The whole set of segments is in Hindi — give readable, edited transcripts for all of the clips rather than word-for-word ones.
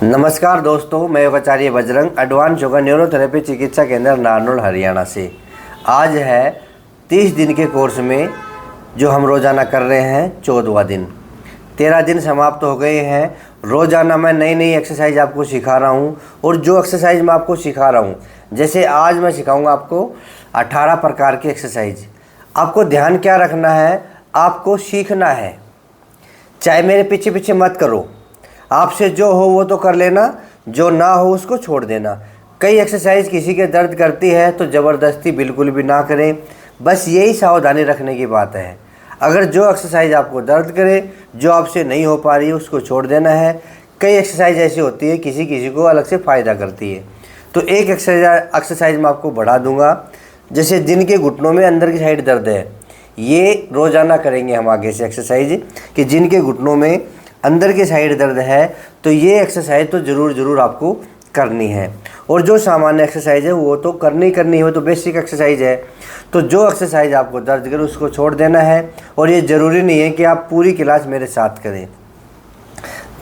नमस्कार दोस्तों, मैं योगाचार्य बजरंग एडवांस योगा न्यूरोथेरेपी चिकित्सा केंद्र नारनौल हरियाणा से। आज है 30 दिन के कोर्स में जो हम रोज़ाना कर रहे हैं 14वां दिन। 13 दिन समाप्त हो गए हैं। रोज़ाना मैं नई नई एक्सरसाइज आपको सिखा रहा हूं और जो एक्सरसाइज मैं आपको सिखा रहा हूं, जैसे आज मैं सिखाऊंगा आपको 18 प्रकार की एक्सरसाइज। आपको ध्यान क्या रखना है, आपको सीखना है। चाहे मेरे पीछे पीछे मत करो, आपसे जो हो वो तो कर लेना, जो ना हो उसको छोड़ देना। कई एक्सरसाइज किसी के दर्द करती है तो ज़बरदस्ती बिल्कुल भी ना करें, बस यही सावधानी रखने की बात है। अगर जो एक्सरसाइज आपको दर्द करे, जो आपसे नहीं हो पा रही है, उसको छोड़ देना है। कई एक्सरसाइज ऐसी होती है किसी किसी को अलग से फ़ायदा करती है, तो एक एक्सरसाइज मैं आपको बढ़ा दूंगा। जैसे जिन के घुटनों में अंदर की साइड दर्द है, ये रोज़ाना करेंगे हम आगे से एक्सरसाइज कि जिनके घुटनों में अंदर की साइड दर्द है, तो ये एक्सरसाइज तो ज़रूर आपको करनी है। और जो सामान्य एक्सरसाइज है वो तो करनी है, वो तो बेसिक एक्सरसाइज है। तो जो एक्सरसाइज आपको दर्द करे उसको छोड़ देना है। और ये ज़रूरी नहीं है कि आप पूरी क्लास मेरे साथ करें,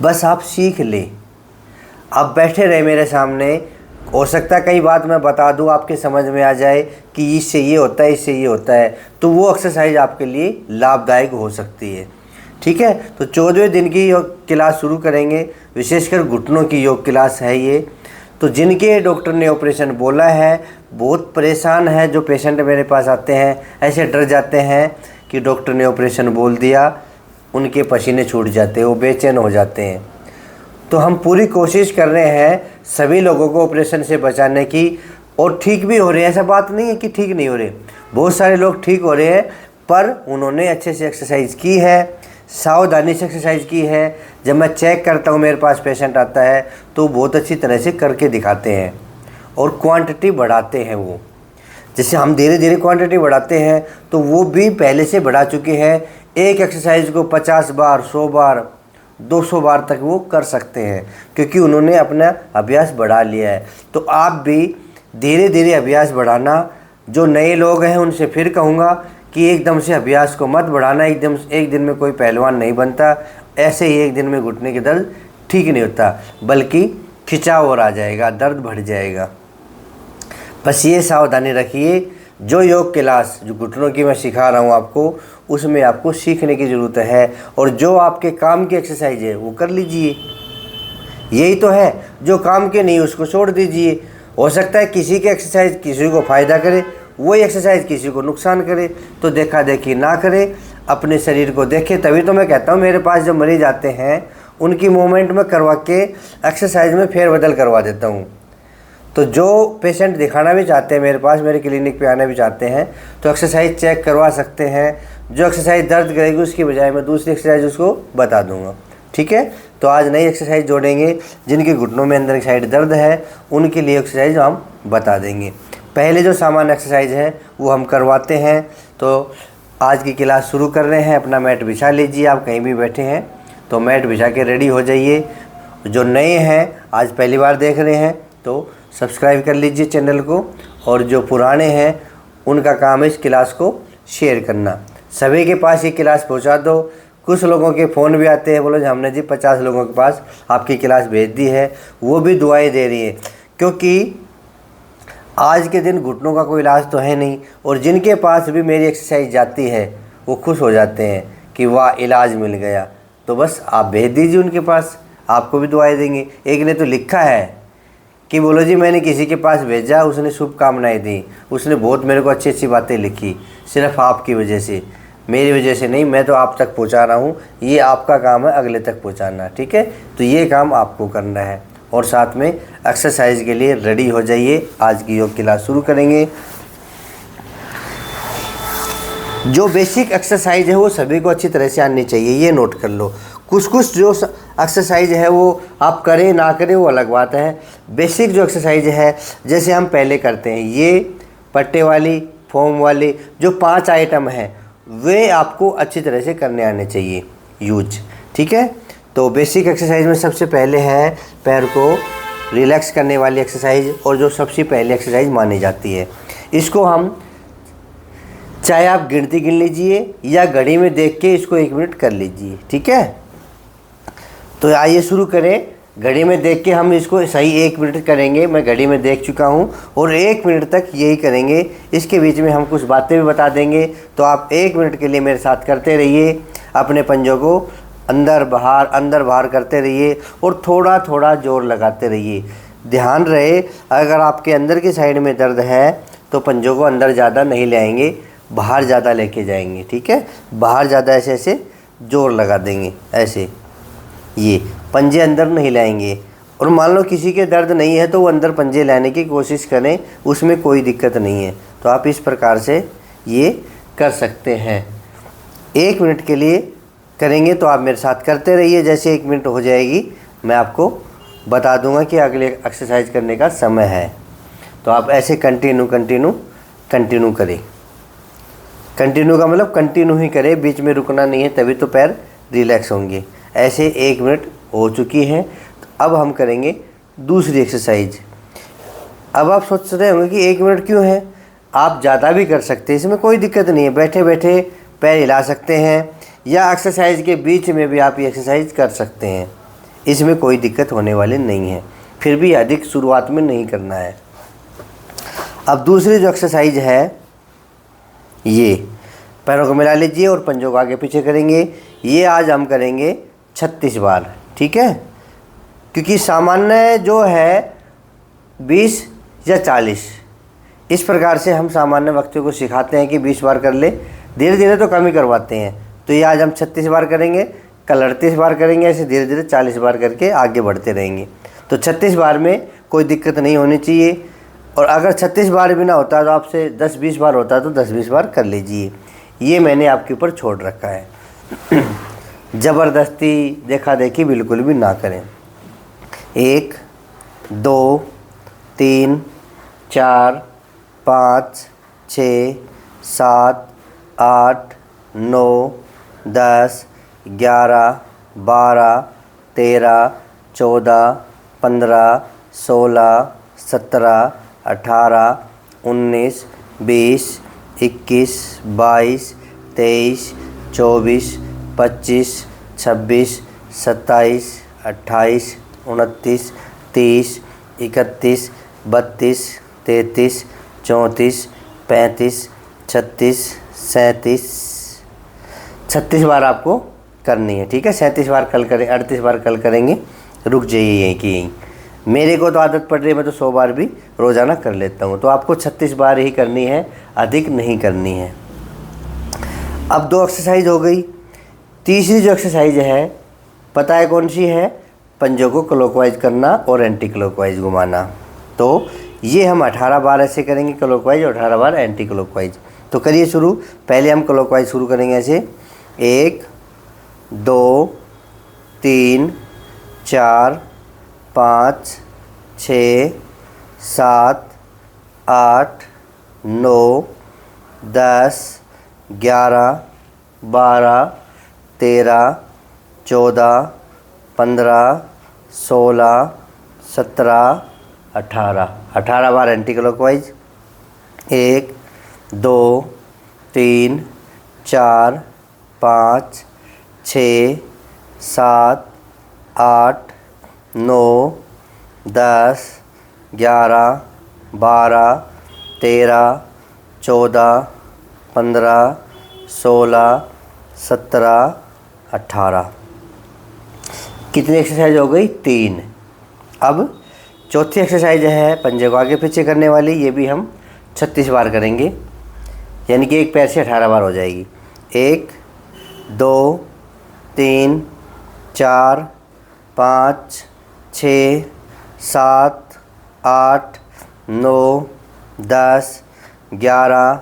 बस आप सीख लें। आप बैठे रहे मेरे सामने, हो सकता है कई बात मैं बता दूं आपके समझ में आ जाए कि इससे ये होता है, इससे ये होता है, तो वो एक्सरसाइज आपके लिए लाभदायक हो सकती है। ठीक है, तो 14वें दिन की योग क्लास शुरू करेंगे। विशेषकर घुटनों की योग क्लास है ये। तो जिनके डॉक्टर ने ऑपरेशन बोला है, बहुत परेशान है जो पेशेंट मेरे पास आते हैं, ऐसे डर जाते हैं कि डॉक्टर ने ऑपरेशन बोल दिया, उनके पसीने छूट जाते हैं, वो बेचैन हो जाते हैं। तो हम पूरी कोशिश कर रहे हैं सभी लोगों को ऑपरेशन से बचाने की, और ठीक भी हो रहे हैं। ऐसा बात नहीं है कि ठीक नहीं हो रहे, बहुत सारे लोग ठीक हो रहे हैं, पर उन्होंने अच्छे से एक्सरसाइज की है, सावधानी से एक्सरसाइज की है। जब मैं चेक करता हूँ, मेरे पास पेशेंट आता है तो बहुत अच्छी तरह से करके दिखाते हैं और क्वांटिटी बढ़ाते हैं। वो जैसे हम धीरे धीरे क्वांटिटी बढ़ाते हैं तो वो भी पहले से बढ़ा चुके हैं। एक एक्सरसाइज को 50 बार, 100 बार, 200 बार तक वो कर सकते हैं, क्योंकि उन्होंने अपना अभ्यास बढ़ा लिया है। तो आप भी धीरे धीरे अभ्यास बढ़ाना। जो नए लोग हैं उनसे फिर कहूँगा कि एकदम से अभ्यास को मत बढ़ाना। एक दिन में कोई पहलवान नहीं बनता, ऐसे ही एक दिन में घुटने के दर्द ठीक नहीं होता, बल्कि खिंचाव और आ जाएगा, दर्द बढ़ जाएगा। बस ये सावधानी रखिए। जो योग क्लास जो घुटनों की मैं सिखा रहा हूँ आपको, उसमें आपको सीखने की ज़रूरत है, और जो आपके काम की एक्सरसाइज है वो कर लीजिए। यही तो है, जो काम के नहीं उसको छोड़ दीजिए। हो सकता है किसी की एक्सरसाइज किसी को फ़ायदा करे, वही एक्सरसाइज किसी को नुकसान करे, तो देखा देखी ना करे, अपने शरीर को देखे। तभी तो मैं कहता हूँ मेरे पास जो मरीज आते हैं उनकी मूवमेंट में करवा के एक्सरसाइज में फेरबदल करवा देता हूँ। तो जो पेशेंट दिखाना भी चाहते हैं मेरे पास, मेरे क्लिनिक पे आना भी चाहते हैं, तो एक्सरसाइज चेक करवा सकते हैं। जो एक्सरसाइज दर्द करेगी उसकी बजाय मैं दूसरी एक्सरसाइज उसको बता दूँगा। ठीक है, तो आज नई एक्सरसाइज जोड़ेंगे। जिनके घुटनों में अंदर की साइड दर्द है उनके लिए एक्सरसाइज हम बता देंगे। पहले जो सामान्य एक्सरसाइज है वो हम करवाते हैं। तो आज की क्लास शुरू कर रहे हैं। अपना मैट बिछा लीजिए, आप कहीं भी बैठे हैं तो मैट बिछा के रेडी हो जाइए। जो नए हैं, आज पहली बार देख रहे हैं, तो सब्सक्राइब कर लीजिए चैनल को, और जो पुराने हैं उनका काम है इस क्लास को शेयर करना। सभी के पास ये क्लास पहुंचा दो। कुछ लोगों के फ़ोन भी आते हैं, बोलो हमने जी 50 लोगों के पास आपकी क्लास भेज दी है, वो भी दुआएं दे रही है, क्योंकि आज के दिन घुटनों का कोई इलाज तो है नहीं। और जिनके पास भी मेरी एक्सरसाइज जाती है वो खुश हो जाते हैं कि वाह इलाज मिल गया। तो बस आप भेज दीजिए उनके पास, आपको भी दुआएं देंगे। एक ने तो लिखा है कि बोलो जी मैंने किसी के पास भेजा, उसने शुभकामनाएं दी, उसने बहुत मेरे को अच्छी अच्छी बातें लिखी, सिर्फ आपकी वजह से, मेरी वजह से नहीं। मैं तो आप तक पहुंचा रहा हूं, ये आपका काम है अगले तक पहुंचाना। ठीक है, तो ये काम आपको करना है। और साथ में एक्सरसाइज के लिए रेडी हो जाइए। आज की योग क्लास शुरू करेंगे। जो बेसिक एक्सरसाइज है वो सभी को अच्छी तरह से आनी चाहिए, ये नोट कर लो। कुछ जो एक्सरसाइज है वो आप करें ना करें वो अलग बात है। बेसिक जो एक्सरसाइज है जैसे हम पहले करते हैं, ये पट्टे वाली, फोम वाली, जो 5 आइटम हैं वे आपको अच्छी तरह से करने आने चाहिए यूज। ठीक है, तो बेसिक एक्सरसाइज में सबसे पहले है पैर को रिलैक्स करने वाली एक्सरसाइज, और जो सबसे पहले एक्सरसाइज मानी जाती है। इसको हम चाहे आप गिनती गिन लीजिए या घड़ी में देख के इसको 1 मिनट कर लीजिए। ठीक है, तो आइए शुरू करें। घड़ी में देख के हम इसको सही 1 मिनट करेंगे। मैं घड़ी में देख चुका हूँ और 1 मिनट तक यही करेंगे। इसके बीच में हम कुछ बातें भी बता देंगे, तो आप 1 मिनट के लिए मेरे साथ करते रहिए। अपने पंजों को अंदर बाहर करते रहिए और थोड़ा थोड़ा जोर लगाते रहिए। ध्यान रहे, अगर आपके अंदर की साइड में दर्द है तो पंजों को अंदर ज़्यादा नहीं ले आएंगे, बाहर ज़्यादा लेके जाएंगे। ठीक है, बाहर ज़्यादा ऐसे ऐसे जोर लगा देंगे, ऐसे ये पंजे अंदर नहीं लाएंगे। और मान लो किसी के दर्द नहीं है तो वो अंदर पंजे लाने की कोशिश करें, उसमें कोई दिक्कत नहीं है। तो आप इस प्रकार से ये कर सकते हैं। 1 मिनट के लिए करेंगे, तो आप मेरे साथ करते रहिए। जैसे 1 मिनट हो जाएगी मैं आपको बता दूंगा कि अगले एक्सरसाइज करने का समय है। तो आप ऐसे कंटिन्यू करें। कंटिन्यू का मतलब कंटिन्यू ही करें, बीच में रुकना नहीं है, तभी तो पैर रिलैक्स होंगे। ऐसे 1 मिनट हो चुकी है। तो अब हम करेंगे दूसरी एक्सरसाइज। अब आप सोच रहे होंगे कि 1 मिनट क्यों है, आप ज़्यादा भी कर सकते हैं, इसमें कोई दिक्कत नहीं है। बैठे बैठे पैर हिला सकते हैं या एक्सरसाइज के बीच में भी आप ये एक्सरसाइज कर सकते हैं, इसमें कोई दिक्कत होने वाली नहीं है। फिर भी अधिक शुरुआत में नहीं करना है। अब दूसरी जो एक्सरसाइज है, ये पैरों को मिला लीजिए और पंजों को आगे पीछे करेंगे। ये आज हम करेंगे 36 बार। ठीक है, क्योंकि सामान्य जो है 20 या 40, इस प्रकार से हम सामान्य व्यक्तियों को सिखाते हैं कि 20 बार कर ले, धीरे धीरे तो कम ही करवाते हैं। तो ये आज हम 36 बार करेंगे, कल 38 बार करेंगे, ऐसे धीरे धीरे 40 बार करके आगे बढ़ते रहेंगे। तो 36 बार में कोई दिक्कत नहीं होनी चाहिए। और अगर 36 बार भी ना होता तो आपसे 10-20 बार होता तो 10-20 बार कर लीजिए। ये मैंने आपके ऊपर छोड़ रखा है। ज़बरदस्ती देखा देखी बिल्कुल भी ना करें। 1 2 3 4 5 6 7 8 9 10 11 12 13 14 15 16 17 18 19 20 21 22 23 24 25 26 27 28 29 30 31 32 33 34 35 36 37 36 बार आपको करनी है। ठीक है, 37 बार कल करें, 38 बार कल करेंगे। रुक जाइए यहीं की यहीं। मेरे को तो आदत पड़ रही है, मैं तो 100 बार भी रोज़ाना कर लेता हूँ। तो आपको 36 बार ही करनी है, अधिक नहीं करनी है। अब 2 एक्सरसाइज हो गई। तीसरी जो एक्सरसाइज है पता है कौन सी है? पंजों को क्लॉकवाइज करना और एंटी क्लॉकवाइज घुमाना। तो ये हम 18 बार ऐसे करेंगे क्लॉकवाइज और 18 बार एंटी क्लॉकवाइज। तो करिए शुरू। पहले हम क्लॉकवाइज शुरू करेंगे ऐसे 1 2 3 4 5 6 7 8 9 10 11 12 13 14 15 16 17 18 बार एंटी क्लॉकवाइज। 1 2 3 4 5 6 7 8 9 10 11 12 13 14 15 16 17 18। कितनी एक्सरसाइज हो गई? 3। अब चौथी एक्सरसाइज है पंजे को आगे पीछे करने वाली। ये भी हम 36 बार करेंगे, यानी कि एक पैर से 18 बार हो जाएगी। 1 2 3 4 5 6 7 8 9 10 11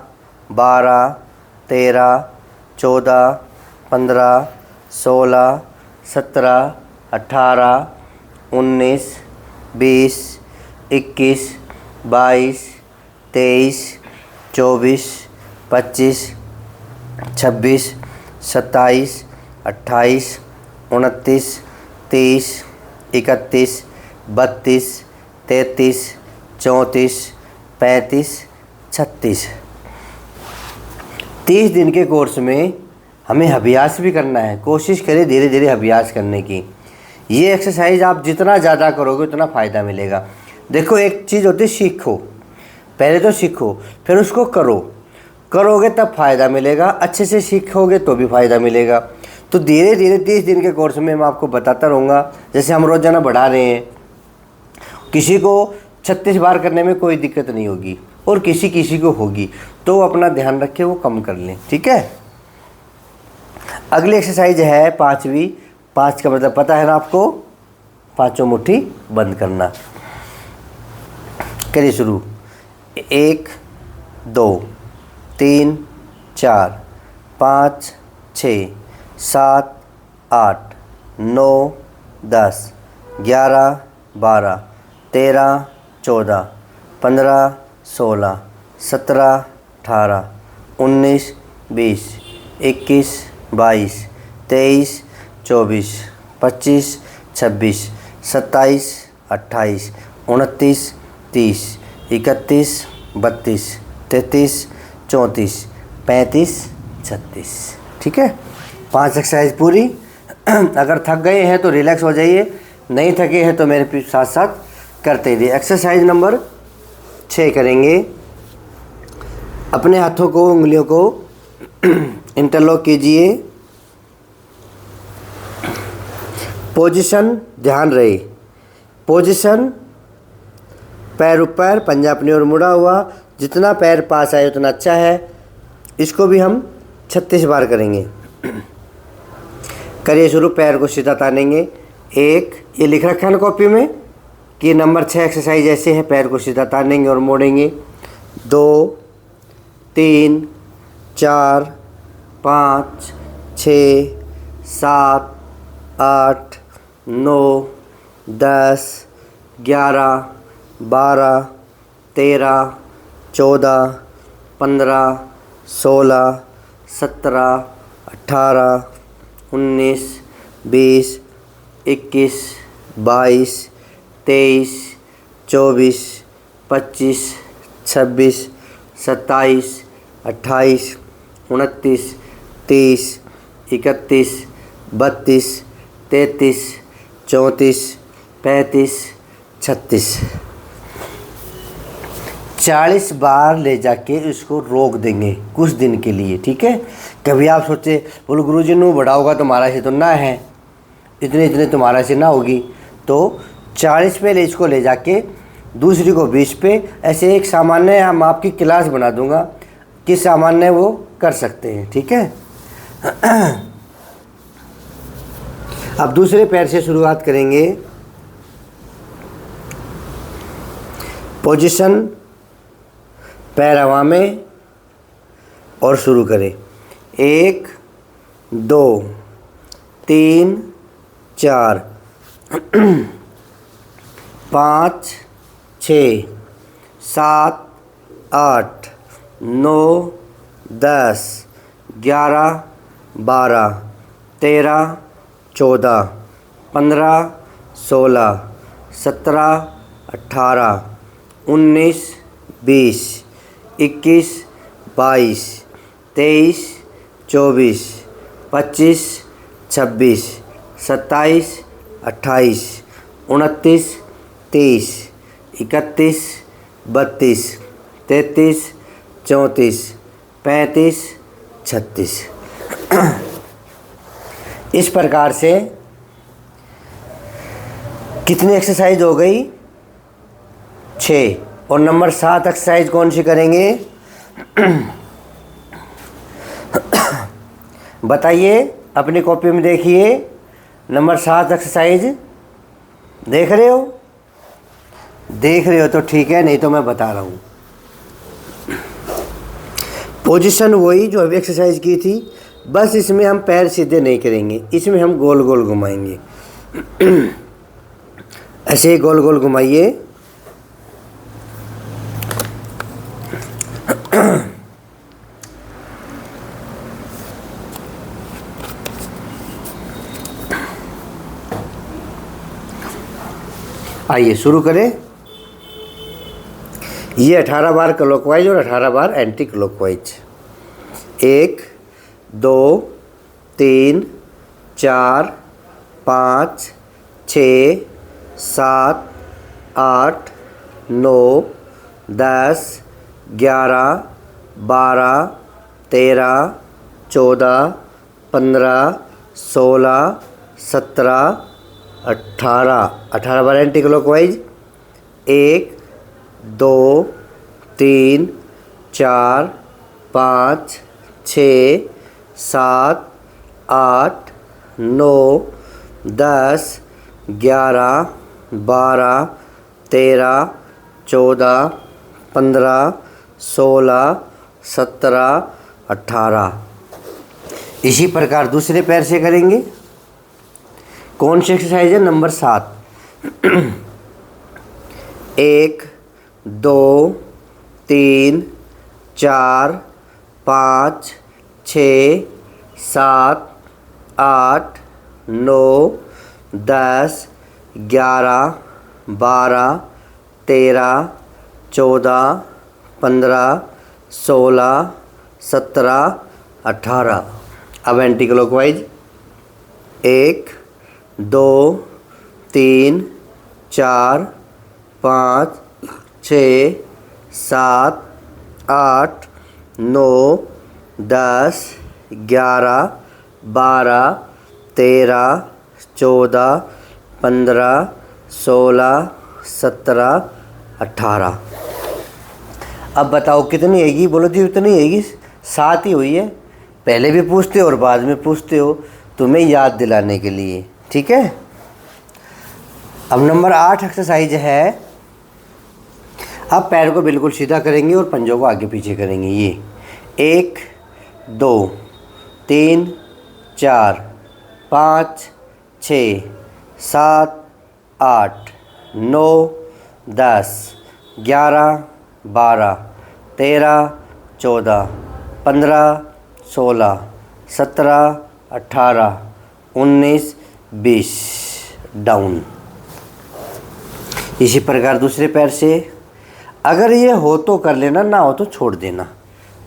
12 13 14 15 16 17 18 19 20 21 22 23 24 25 26 27 28 29 30 31 32 33 34 35 36। 30 दिन के कोर्स में हमें अभ्यास भी करना है। कोशिश करें धीरे धीरे अभ्यास करने की। ये एक्सरसाइज आप जितना ज़्यादा करोगे उतना फ़ायदा मिलेगा। देखो एक चीज़ होती है सीखो, पहले तो सीखो फिर उसको करो, करोगे तब फ़ायदा मिलेगा, अच्छे से सीखोगे तो भी फ़ायदा मिलेगा। तो धीरे धीरे 30 दिन के कोर्स में मैं आपको बताता रहूँगा। जैसे हम रोज़ाना बढ़ा रहे हैं, किसी को 36 बार करने में कोई दिक्कत नहीं होगी और किसी किसी को होगी, तो अपना ध्यान रखें वो कम कर लें, ठीक है। अगली एक्सरसाइज है 5वीं। 5 का मतलब पता है ना आपको, पाँचों मुट्ठी बंद करना। करिए शुरू। 1 2 3 4 5 6 7 8 9 10 11 12 13 14 15 16 17 18 19 20 21 22 23 24 25 26 27 28 29 30 31 32 33 34 35 36, ठीक है। 5 एक्सरसाइज पूरी। अगर थक गए हैं तो रिलैक्स हो जाइए, नहीं थके हैं तो मेरे साथ साथ करते रहिए। एक्सरसाइज नंबर 6 करेंगे। अपने हाथों को, उंगलियों को इंटरलॉक कीजिए। पोजीशन ध्यान रहे, पोजीशन पैर ऊपर, पंजा अपनी ओर मुड़ा हुआ, जितना पैर पास आए उतना अच्छा है। इसको भी हम 36 बार करेंगे। करिए शुरू। पैर को सीधा तानेंगे। 1, ये लिख रखा है ना कॉपी में कि नंबर 6 एक्सरसाइज ऐसे है, पैर को सीधा तानेंगे और मोड़ेंगे। 2 3 4 5 6 7 8 9 10 11 12 13 14 15 16 17 18 19 20 21 22 23 24 25 26 27 28 29 30 31 32 33 34 35 36। 40 बार ले जाके इसको रोक देंगे कुछ दिन के लिए, ठीक है। कभी आप सोचे बोलो गुरुजी नू बड़ा होगा तुम्हारा से तो ना है, इतने इतने तुम्हारा से ना होगी, तो 40 पे इसको ले जाके दूसरी को 20 पे, ऐसे एक सामान्य हम आपकी क्लास बना दूंगा कि सामान्य वो कर सकते हैं, ठीक है। अब दूसरे पैर से शुरुआत करेंगे। पोजीशन पैर हवा में और शुरू करें। 1 2 3 4 5 6 7 8 9 10 11 12 13 14 15 16 17 18 19 20 21 22 23 24 25 26 27 28 29 30 31 32 33 34 35 36। इस प्रकार से कितनी एक्सरसाइज हो गई? 6। और नंबर 7 एक्सरसाइज कौन सी करेंगे बताइए, अपनी कॉपी में देखिए। नंबर 7 एक्सरसाइज देख रहे हो? देख रहे हो तो ठीक है, नहीं तो मैं बता रहा हूँ। पोजीशन वही जो अभी एक्सरसाइज की थी, बस इसमें हम पैर सीधे नहीं करेंगे, इसमें हम गोल गोल घुमाएंगे। ऐसे ही गोल गोल घुमाइए। आइए शुरू करें। ये 18 बार क्लॉकवाइज और 18 बार एंटी क्लॉकवाइज। 1 2 3 4 5 6 7 8 9 10 11 12 13 14 15 16 17 18 बार एंटी क्लॉकवाइज 1 2 3 4 5 6 7 8 9 10 11 12 13 14 15 16 17 18। इसी प्रकार दूसरे पैर से करेंगे। कौन सी एक्सरसाइज है? नंबर 7। 1 2 3 4 5 6 7 8 9 10 11 12 13 14 15 16 17 18। अब एंटी क्लॉकवाइज 1 2 3 4 5 6 7 8 9 10 11 12 13 14 15 16 17 18। अब बताओ कितनी आएगी? बोलो जी उतनी आएगी। 7 ही हुई है। पहले भी पूछते हो और बाद में पूछते हो, तुम्हें याद दिलाने के लिए, ठीक है। अब नंबर 8 एक्सरसाइज है। अब पैर को बिल्कुल सीधा करेंगे और पंजों को आगे पीछे करेंगे। ये 1 2 3 4 5 6 7 8 9 10 11 12 13 14 15 16 17 18 19 20। डाउन। इसी प्रकार दूसरे पैर से। अगर ये हो तो कर लेना, ना हो तो छोड़ देना।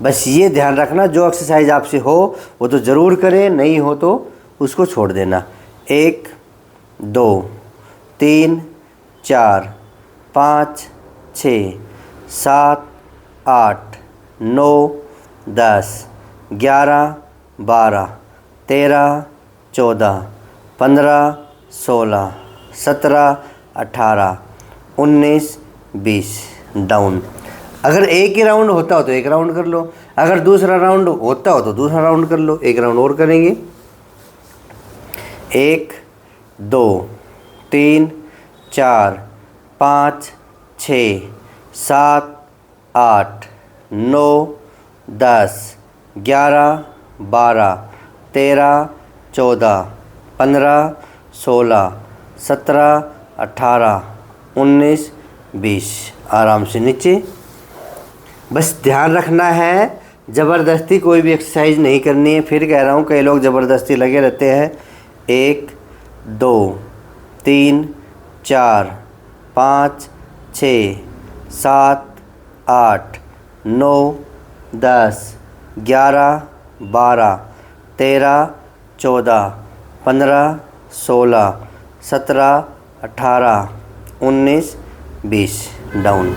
बस ये ध्यान रखना, जो एक्सरसाइज आपसे हो वो तो ज़रूर करें, नहीं हो तो उसको छोड़ देना। 1 2 3 4 5 6 7 8 9 10 11 12 13 14 15 16 17 18 19 20। डाउन। अगर एक ही राउंड होता हो तो एक राउंड कर लो, अगर दूसरा राउंड होता हो तो दूसरा राउंड कर लो। एक राउंड और करेंगे। 1 2 3 4 5 6 7 8 9 10 11 12 13 14 15 16 17 18 19 20। आराम से नीचे। बस ध्यान रखना है, ज़बरदस्ती कोई भी एक्सरसाइज नहीं करनी है। फिर कह रहा हूँ, कई लोग ज़बरदस्ती लगे रहते हैं। 1 2 3 4 5 6 7 8 9 10 11 12 13 14 15 16 17 18 19 20। डाउन।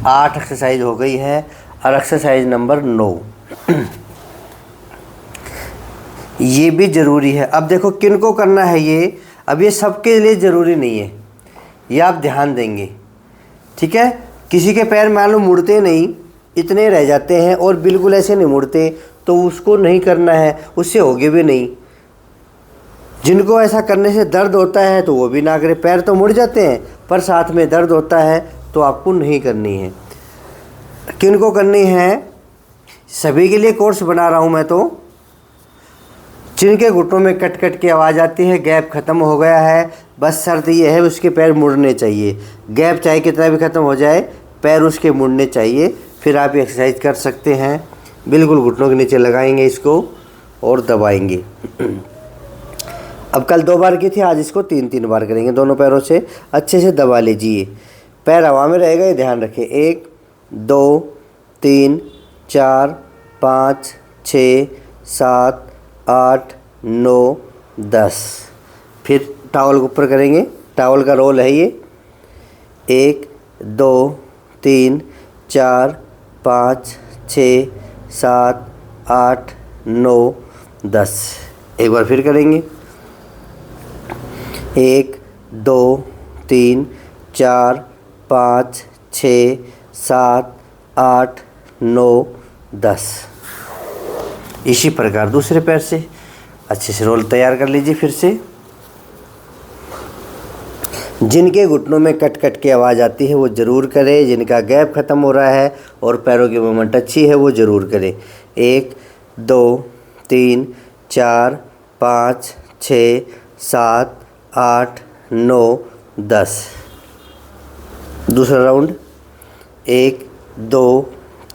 8 एक्सरसाइज हो गई है। और एक्सरसाइज नंबर 9 ये भी ज़रूरी है। अब देखो किन को करना है ये। अब ये सबके लिए ज़रूरी नहीं है, ये आप ध्यान देंगे, ठीक है। किसी के पैर मान लो मुड़ते नहीं, इतने रह जाते हैं और बिल्कुल ऐसे नहीं मुड़ते, तो उसको नहीं करना है, उससे होगे भी नहीं। जिनको ऐसा करने से दर्द होता है तो वो भी ना करें। पैर तो मुड़ जाते हैं पर साथ में दर्द होता है, तो आपको नहीं करनी है। किनको करनी है? सभी के लिए कोर्स बना रहा हूँ मैं। तो जिनके घुटनों में कट कट की आवाज़ आती है, गैप ख़त्म हो गया है, बस शर्त ये है उसके पैर मुड़ने चाहिए। गैप चाहे कितना भी ख़त्म हो जाए, पैर उसके मुड़ने चाहिए। फिर आप एक्सरसाइज कर सकते हैं। बिल्कुल घुटनों के नीचे लगाएंगे इसको और दबाएंगे। अब कल 2 बार की थी, आज इसको 3-3 बार करेंगे। दोनों पैरों से अच्छे से दबा लीजिए। पैर हवा में रहेगा, ये ध्यान रखें। 1 2 3 4 5 6 7 8 9 10। फिर टॉवल के ऊपर करेंगे। टॉवल का रोल है ये 1 2 3 4 5 6 7 8 9 10। एक बार फिर करेंगे 1 2 3 4 5 6 7 8 9 10। इसी प्रकार दूसरे पैर से अच्छे से रोल तैयार कर लीजिए। फिर से जिनके घुटनों में कट कट की आवाज़ आती है वो ज़रूर करें, जिनका गैप ख़त्म हो रहा है और पैरों की मूवमेंट अच्छी है वो ज़रूर करें। 1 2 3 4 5 6 7 8 9 10। दूसरा राउंड 1 2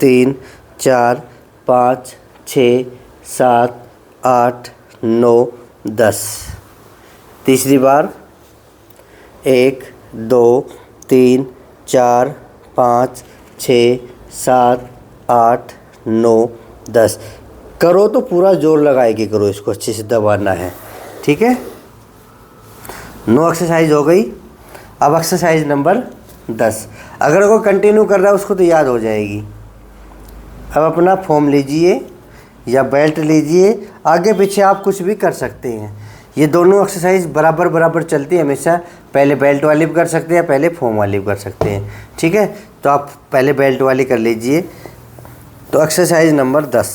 3 4 5 6 7 8 9 10। तीसरी बार 1 2 3 4 5 6 7 8 9 10। करो तो पूरा जोर लगाए के करो, इसको अच्छे से दबाना है। ठीक है, 9 एक्सरसाइज हो गई। अब एक्सरसाइज नंबर 10। अगर कोई कंटिन्यू कर रहा है उसको तो याद हो जाएगी। अब अपना फॉर्म लीजिए या बेल्ट लीजिए, आगे पीछे आप कुछ भी कर सकते हैं। ये दोनों एक्सरसाइज बराबर बराबर चलती है हमेशा। पहले बेल्ट वाली भी कर सकते हैं, पहले फॉर्म वाली भी कर सकते हैं। ठीक है, तो आप पहले बेल्ट वाली कर लीजिए। तो एक्सरसाइज नंबर 10।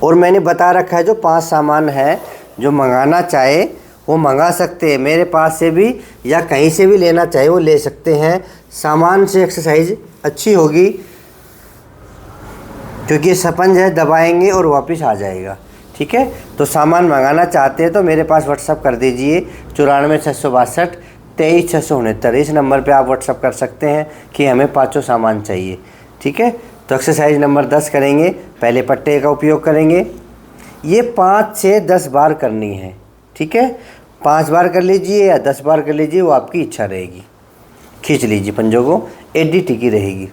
और मैंने बता रखा है जो 5 सामान है, जो मंगाना चाहे वो मंगा सकते हैं मेरे पास से भी, या कहीं से भी लेना चाहे वो ले सकते हैं। सामान से एक्सरसाइज अच्छी होगी क्योंकि ये स्पंज है, दबाएंगे और वापस आ जाएगा। ठीक है, तो सामान मंगाना चाहते हैं तो मेरे पास व्हाट्सअप कर दीजिए 94 662 23 669। इस नंबर पे आप व्हाट्सअप कर सकते हैं कि हमें 5 सामान चाहिए। ठीक है, तो एक्सरसाइज नंबर 10 करेंगे। पहले पट्टे का उपयोग करेंगे। ये 5 से 10 बार करनी है। ठीक है, 5 बार कर लीजिए या 10 बार कर लीजिए, वो आपकी इच्छा रहेगी। खींच लीजिए पंजों को, एडी टिकी रहेगी।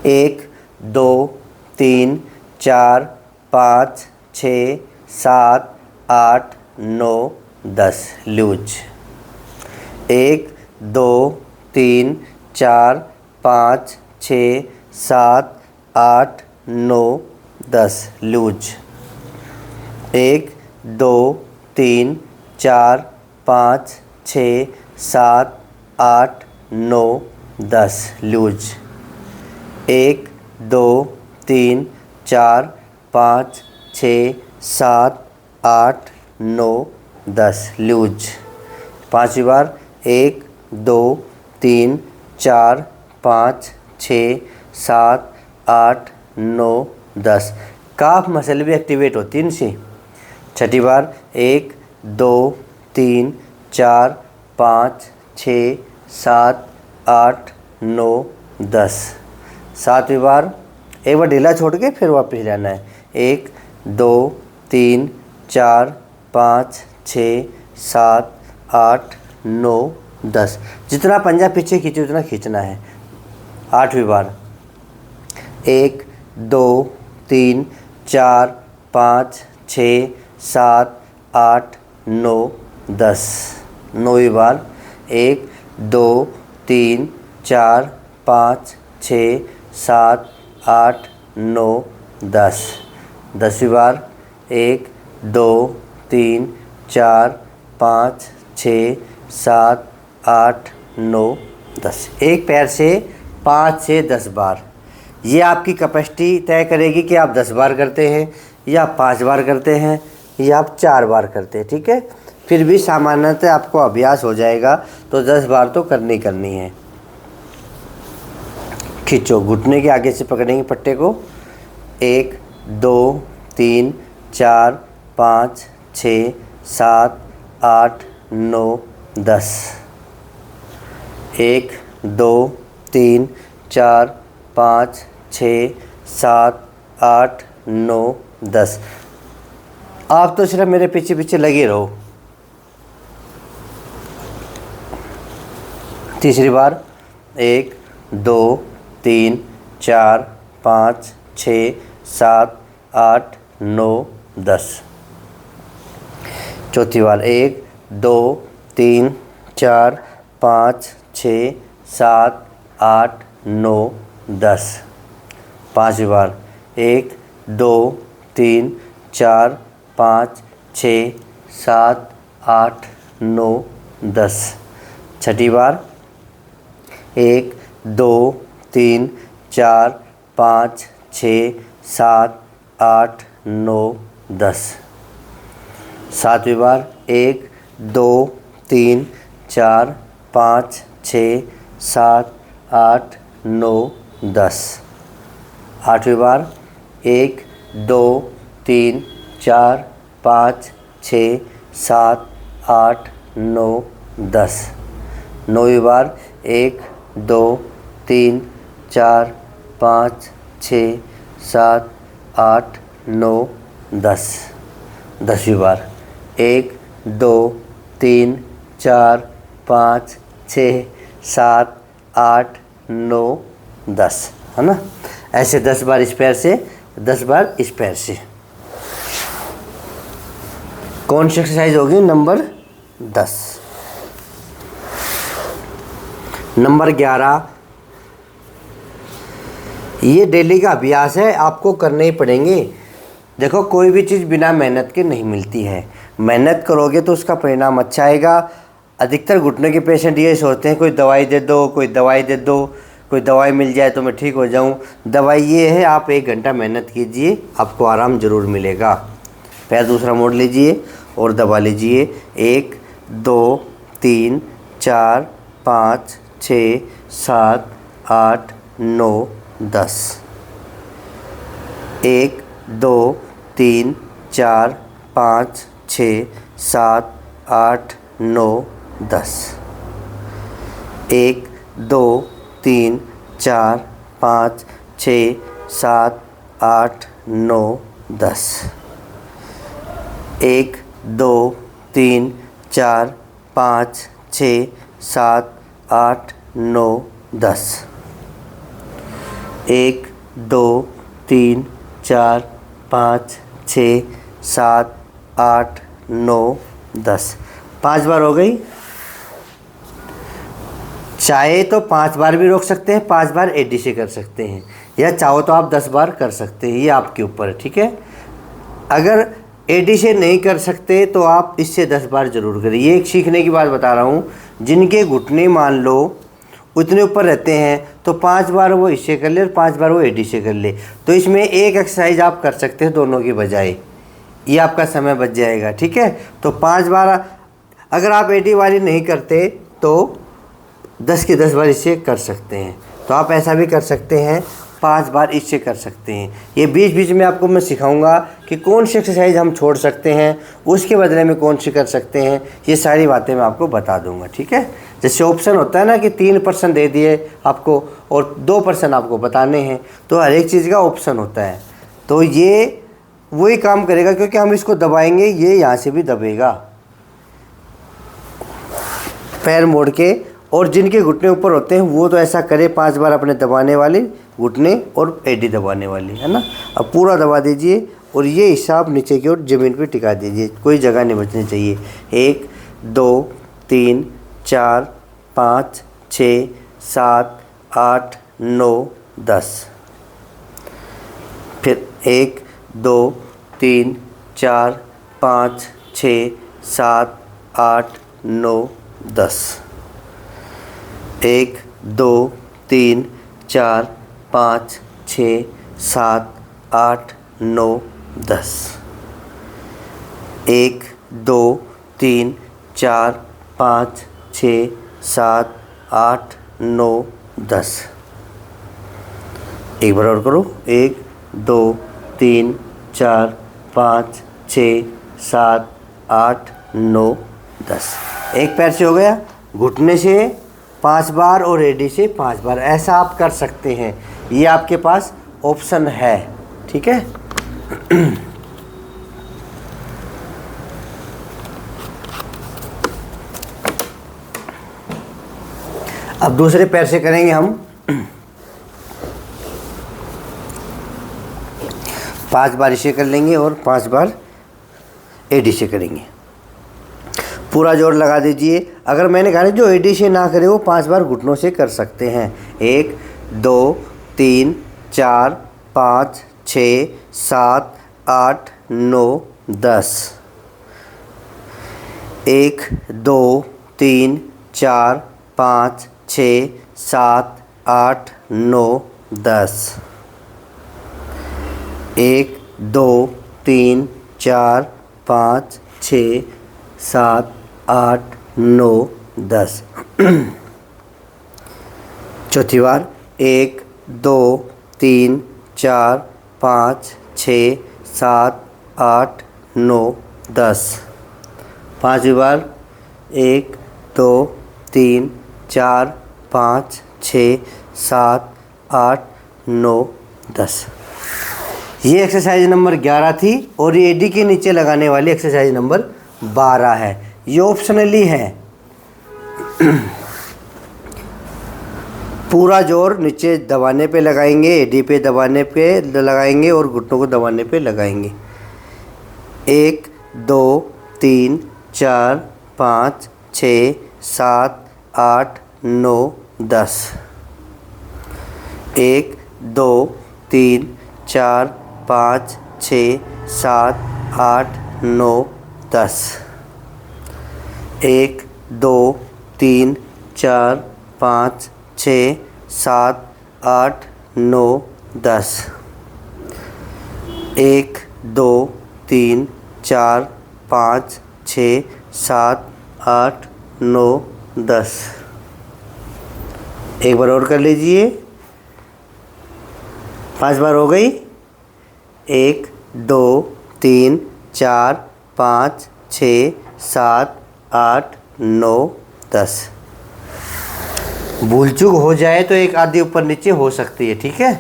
1 2 3 4 5 6 7 8 9 10 लूज। 1 2 3 4 5 6 7 8 9 10 लूज। 1 2 3 4 5 6 7 8 9 10 लूज। 1 2 3 4 5 6 7 8 9 10 लूज। 5वीं बार 1 2 3 4 5 6 7 8 9 10। काफ मसल भी एक्टिवेट होती है इनसे। 6ठी बार 1 2 3 4 5 6 7 8 9 10। 7वीं बार एक बार ढीला छोड़ के फिर वापस जाना है। 1 2 3 4 5 6 7 8 9 10। जितना पंजा पीछे खींचे उतना खींचना है। 8वीं बार 1 2 3 4 5 6 7 8 9 10। 9वीं बार 1 2 3 4 5 6 7 8 9 10। 10वीं बार 1 2 3 4 5 6 7 8 9 10। एक पैर से 5 से 10 बार। ये आपकी कैपेसिटी तय करेगी कि आप 10 बार करते हैं या 5 बार करते हैं या आप 4 बार करते हैं। ठीक है, फिर भी सामान्यतः आपको अभ्यास हो जाएगा तो 10 बार तो करनी है। खींचो, घुटने के आगे से पकड़ेंगे पट्टे को। 1 2 3 4 5 6 7 8 9 10। 1 2 3 4 5 6 7 8 9 10। आप तो सिर्फ मेरे पीछे पीछे लगे रहो। तीसरी बार 1 2 3 4 5 6 7 8 9 10। चौथी बार 1 2 3 4 5 6 7 8 9 10। पांचवी बार 1 2 3 4 5 6 7 8 9 10। छठी बार 1 2 3 4 5 6 7 8 9 10। सातवीं बार 1 2 3 4 5 6 7 8 9 10। आठवीं बार 1 2 3 4 5 6 7 8 9 10। नौवीं बार 1 2 3 4 5 6 7 8 9 10। 10वीं बार 1 2 3 4 5 6 7 8 9 10, है ना। ऐसे 10 बार इस पैर से, 10 बार इस पैर से। कौन सी एक्सरसाइज होगी? नंबर 10। नंबर 11, ये डेली का अभ्यास है, आपको करने ही पड़ेंगे। देखो, कोई भी चीज़ बिना मेहनत के नहीं मिलती है। मेहनत करोगे तो उसका परिणाम अच्छा आएगा। अधिकतर घुटने के पेशेंट ये सोचते हैं कोई दवाई दे दो, कोई दवाई दे दो, कोई दवाई मिल जाए तो मैं ठीक हो जाऊं। दवाई ये है, आप 1 घंटा मेहनत कीजिए, आपको आराम ज़रूर मिलेगा। पैर दूसरा मोड़ लीजिए और दबा लीजिए। 1 2 3 4 5 6 7 8 9 10। 1 2 3 4 5 6 7 8 9 10। 1 2 3 4 5 6 7 8 9 10। 1 2 3 4 5 6 7 8 9 10। 1 2 3 4 5 6 7 8 9 10। 5 बार हो गई। चाहे तो 5 बार भी रोक सकते हैं, 5 बार एडी से कर सकते हैं, या चाहो तो आप 10 बार कर सकते हैं, ये आपके ऊपर है, ठीक है। अगर एडी से नहीं कर सकते तो आप इससे 10 बार ज़रूर करिए। ये एक सीखने की बात बता रहा हूँ। जिनके घुटने मान लो उतने ऊपर रहते हैं तो 5 बार वो इससे कर ले और 5 बार वो एडी से कर ले, तो इसमें एक एक्सरसाइज आप कर सकते हैं दोनों की बजाय, ये आपका समय बच जाएगा, ठीक है। तो 5 बार अगर आप एडी वाली नहीं करते तो 10 के 10 बार इससे कर सकते हैं। तो आप ऐसा भी कर सकते हैं, 5 बार इससे कर सकते हैं। ये बीच बीच में आपको मैं सिखाऊंगा कि कौन सी एक्सरसाइज हम छोड़ सकते हैं, उसके बदले में कौन सी कर सकते हैं, ये सारी बातें मैं आपको बता दूंगा, ठीक है। जैसे ऑप्शन होता है ना कि 3% दे दिए आपको और 2% आपको बताने हैं, तो हर एक चीज़ का ऑप्शन होता है। तो ये वही काम करेगा, क्योंकि हम इसको दबाएंगे, ये यहाँ से भी दबेगा पैर मोड़ के। और जिनके घुटने ऊपर होते हैं वो तो ऐसा करे 5 बार अपने दबाने वाली घुटने और एडी दबाने वाली, है ना। अब पूरा दबा दीजिए और ये हिस्सा आप नीचे की ओर ज़मीन पे टिका दीजिए, कोई जगह नहीं बचनी चाहिए। 1 2 3 4 5 6 7 8 9 10। फिर 1 2 3 4 5 6 7 8 9 10। 1 2 3 4 5 6 7 8 9 10। 1 2 3 4 5 6 7 8 9 10। एक बार और करो। 1 2 3 4 5 6 7 8 9 10। एक पैर से हो गया। घुटने से 5 बार और एडी से 5 बार, ऐसा आप कर सकते हैं। ये आपके पास ऑप्शन है, ठीक है। अब दूसरे पैर से करेंगे हम। 5 बार इसे कर लेंगे और 5 बार एडी से करेंगे। पूरा जोर लगा दीजिए। अगर मैंने कहा जो एडी से ना करे वो 5 बार घुटनों से कर सकते हैं। 1 2 3 4 5 6 7 8 9 10। 1 2 3 4 5 6 7 8 9 10। 1 2 3 4 5 6 7 8 9 10। चौथी बार 1 2 3 4 5 6 7 8 9 10। पांचवी बार 1 2 3 4 5 6 7 8 9 10। ये एक्सरसाइज नंबर 11 थी और ये एडी के नीचे लगाने वाली एक्सरसाइज नंबर 12 है। ये ऑप्शनली है। पूरा जोर नीचे दबाने पे लगाएंगे, एडी पे दबाने पे लगाएंगे और घुटनों को दबाने पे लगाएंगे। 1 2 3 4 5 6 7 8 9 10। 1 2 3 4 5 6 7 8 9 10। 1 2 3 4 5 6 7 8 9 10। 1 2 3 4 5 6 7 8 9 10। एक बार और कर लीजिए। 5 बार हो गई। 1 2 3 4 5 6 7 8 9 10। भूल चूक हो जाए तो एक आधी ऊपर नीचे हो सकती है, ठीक है।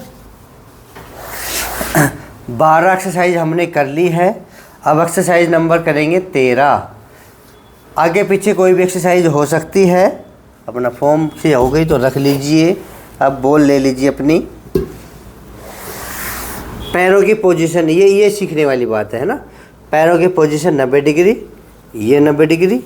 12 एक्सरसाइज हमने कर ली है। अब एक्सरसाइज नंबर करेंगे 13। आगे पीछे कोई भी एक्सरसाइज हो सकती है। अपना फॉर्म से हो गई तो रख लीजिए। अब बॉल ले लीजिए अपनी। पैरों की पोजीशन ये सीखने वाली बात है ना। पैरों की पोजीशन 90 डिग्री, ये 90 डिग्री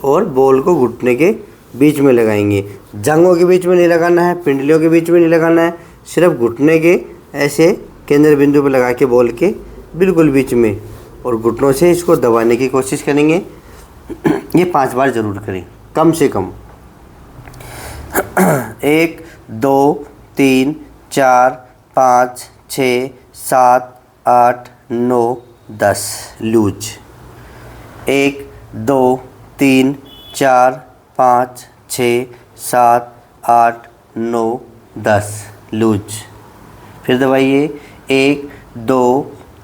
और बॉल को घुटने के बीच में लगाएंगे। जांघों के बीच में नहीं लगाना है, पिंडलियों के बीच में नहीं लगाना है, सिर्फ घुटने के ऐसे केंद्र बिंदु पर लगा के बॉल के बिल्कुल बीच में और घुटनों से इसको दबाने की कोशिश करेंगे। ये 5 बार ज़रूर करें कम से कम। 1 2 3 4 5 6 7 8 9 10 लूज। 1 2 3 4 5 6 7 8 9 10 लूज। फिर दबाइए। 1 2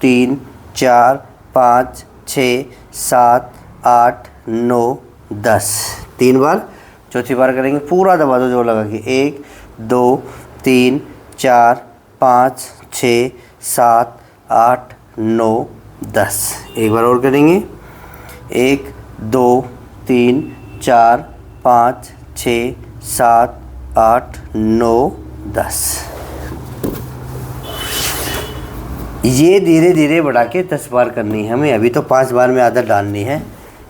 3 4 5 6 7 8 9 10 3 बार। चौथी बार करेंगे। पूरा दबा दो जोर लगा के। 1 2 3 4 5 6 7 8 9 10। एक बार और करेंगे। 1 2 3 4 5 6 7 8 9 10। ये धीरे धीरे बढ़ा के 10 बार करनी है हमें। अभी तो 5 बार में आदत डालनी है,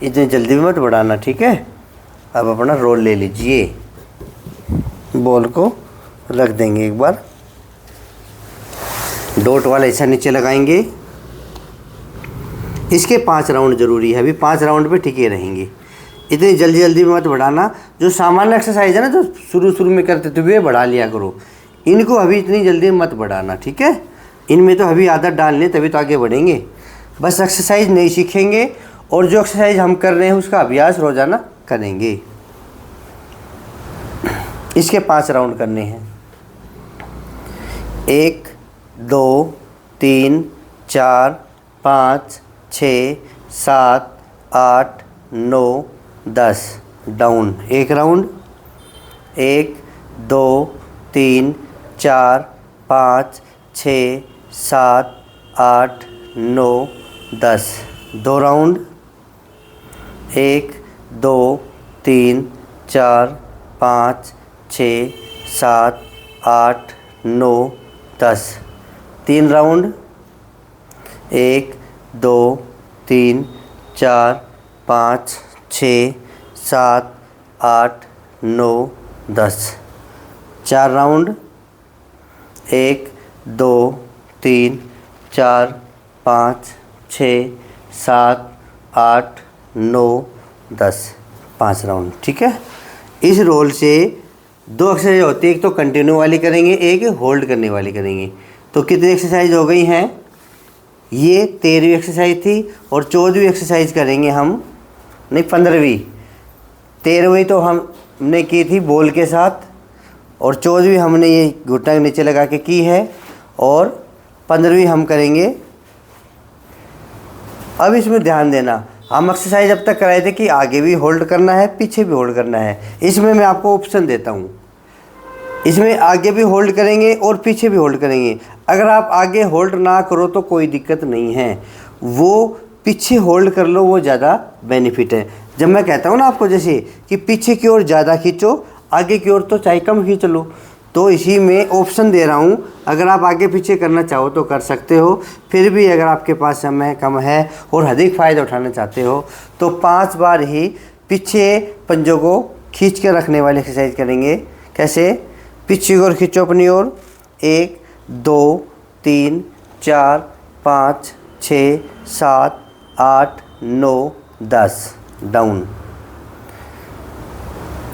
इतनी जल्दी भी मत बढ़ाना, ठीक है। अब अपना रोल ले लीजिए। बॉल को रख देंगे एक बार। डॉट वाला ऐसा नीचे लगाएंगे। इसके 5 राउंड ज़रूरी है। अभी 5 राउंड पे टिके रहेंगे। इतनी जल्दी जल्दी में मत बढ़ाना। जो सामान्य एक्सरसाइज है ना, जो शुरू में करते थे वे बढ़ा लिया करो। इनको अभी इतनी जल्दी मत बढ़ाना, ठीक है। इनमें तो अभी आदत डाल लें तभी तो आगे बढ़ेंगे। बस एक्सरसाइज नहीं सीखेंगे और जो एक्सरसाइज हम कर रहे हैं उसका अभ्यास रोज़ाना करेंगे। इसके 5 राउंड करने हैं। 1 2 3 4 5 6 7 8 9 10 डाउन। एक round. 1 2 3 4 5 6 7 8 9 10 2 round. 1 2 3 4 5 6 7 8 9 10 3 round. 1 2 3 4 5 6 7 8 9 10। 4 round. 1 2 3 4 5 6 7 8 9 10। 5 round. ठीक है। इस रोल से 2 एक्सरसाइज होती है, एक तो कंटिन्यू वाली करेंगे, एक होल्ड करने वाली करेंगे। तो कितनी एक्सरसाइज हो गई हैं? ये 13वीं एक्सरसाइज थी और 14वीं एक्सरसाइज करेंगे हम, नहीं 15वीं। 13वीं तो हमने की थी बॉल के साथ और 14वीं हमने ये घुटना के नीचे लगा के की है और 15वीं हम करेंगे। अब इसमें ध्यान देना, हम एक्सरसाइज अब तक कराए थे कि आगे भी होल्ड करना है, पीछे भी होल्ड करना है। इसमें मैं आपको ऑप्शन देता हूँ, इसमें आगे भी होल्ड करेंगे और पीछे भी होल्ड करेंगे। अगर आप आगे होल्ड ना करो तो कोई दिक्कत नहीं है, वो पीछे होल्ड कर लो, वो ज़्यादा बेनिफिट है। जब मैं कहता हूँ ना आपको जैसे कि पीछे की ओर ज़्यादा खींचो, आगे की ओर तो चाहे कम खींच लो, तो इसी में ऑप्शन दे रहा हूँ। अगर आप आगे पीछे करना चाहो तो कर सकते हो, फिर भी अगर आपके पास समय कम है और अधिक फ़ायदा उठाना चाहते हो तो 5 बार ही पीछे पंजों को खींच के रखने वाली एक्सरसाइज करेंगे। कैसे? पीछे की ओर खींचो अपनी ओर, 1 2 3 4 5 6 7 8 9 10। डाउन।